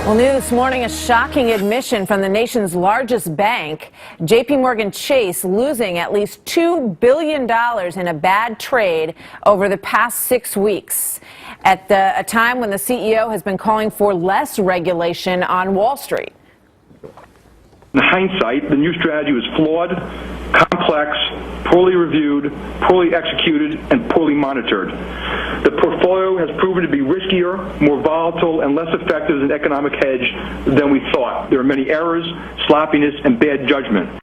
Well, new this morning, a shocking admission from the nation's largest bank, JPMorgan Chase, losing at least $2 billion in a bad trade over the past 6 weeks, at a time when the CEO has been calling for less regulation on Wall Street. In hindsight, the new strategy was flawed, complex, poorly reviewed, poorly executed, and poorly monitored. The portfolio has proven to be riskier, more volatile, and less effective as an economic hedge than we thought. There are many errors, sloppiness, and bad judgment.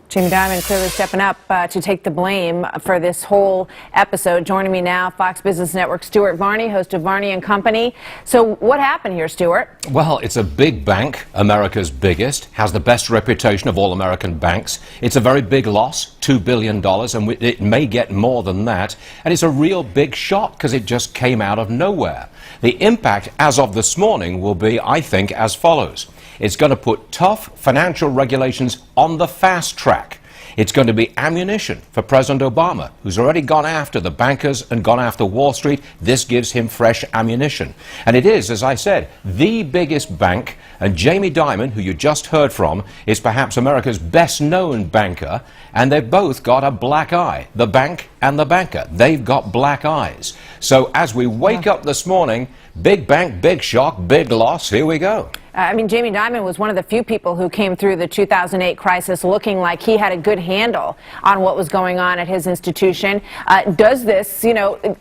Jamie Dimon clearly stepping up to take the blame for this whole episode. Joining me now, Fox Business Network Stuart Varney, host of Varney and Company. So what happened here, Stuart? Well, it's a big bank, America's biggest, has the best reputation of all American banks. It's a very big loss, $2 billion, and it may get more than that. And it's a real big shock because it just came out of nowhere. The impact as of this morning will be, I think, as follows. It's going to put tough financial regulations on the fast track. It's going to be ammunition for President Obama, who's already gone after the bankers and gone after Wall Street. This gives him fresh ammunition. And it is, as I said, the biggest bank. And Jamie Dimon, who you just heard from, is perhaps America's best-known banker. And they've both got a black eye, the bank and the banker. They've got black eyes. So as we wake up this morning, big bank, big shock, big loss, here we go. I mean, Jamie Dimon was one of the few people who came through the 2008 crisis looking like he had a good handle on what was going on at his institution. Does this,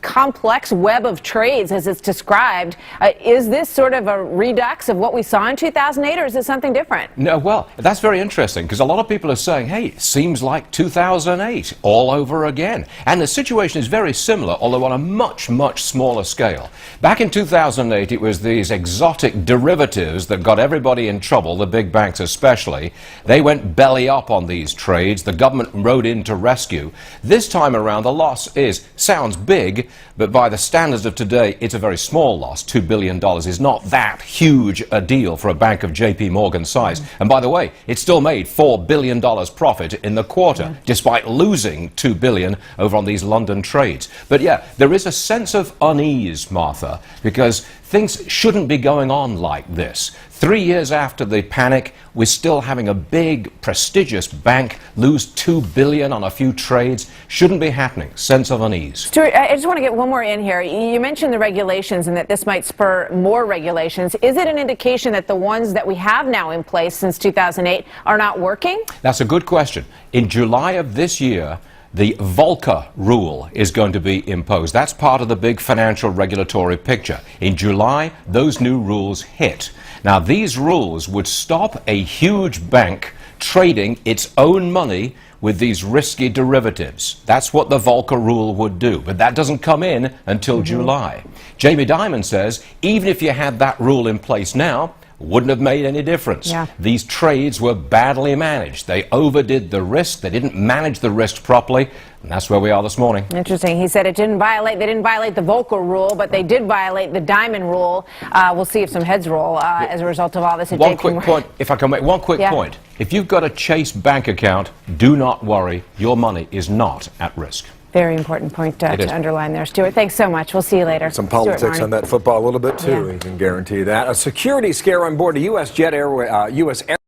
complex web of trades, as it's described, is this sort of a redux of what we saw in 2008, or is it something different? No, well, that's very interesting, because a lot of people are saying, hey, it seems like 2008 all over again. And the situation is very similar, although on a much, much smaller scale. Back in 2008, it was these exotic derivatives that got everybody in trouble, the big banks especially. They went belly up on these trades. The government rode in to rescue. This time around, the loss sounds big, but by the standards of today, it's a very small loss. $2 billion is not that huge a deal for a bank of JPMorgan size. And by the way, it still made $4 billion profit in the quarter, despite losing $2 billion over on these London trades. But yeah, there is a sense of unease, Martha, because things shouldn't be going on like this. 3 years after the panic, we're still having a big, prestigious bank lose $2 billion on a few trades. Shouldn't be happening. Sense of unease. Stuart, I just want to get one more in here. You mentioned the regulations and that this might spur more regulations. Is it an indication that the ones that we have now in place since 2008 are not working? That's a good question. In July of this year, the Volcker rule is going to be imposed. That's part of the big financial regulatory picture. In July, those new rules hit. Now, these rules would stop a huge bank trading its own money with these risky derivatives. That's what the Volcker rule would do. But that doesn't come in until July. Jamie Dimon says, even if you had that rule in place now, wouldn't have made any difference. Yeah. These trades were badly managed. They overdid the risk. They didn't manage the risk properly. And that's where we are this morning. Interesting. He said they didn't violate the Volcker rule, but they did violate the Dimon rule. We'll see if some heads roll as a result of all this. One quick point, if I can make one quick point. If you've got a Chase bank account, do not worry. Your money is not at risk. Very important point to underline there. Stuart, thanks so much. We'll see you later. Some politics on that football a little bit, too. You can guarantee that. A security scare on board a U.S. jet U.S.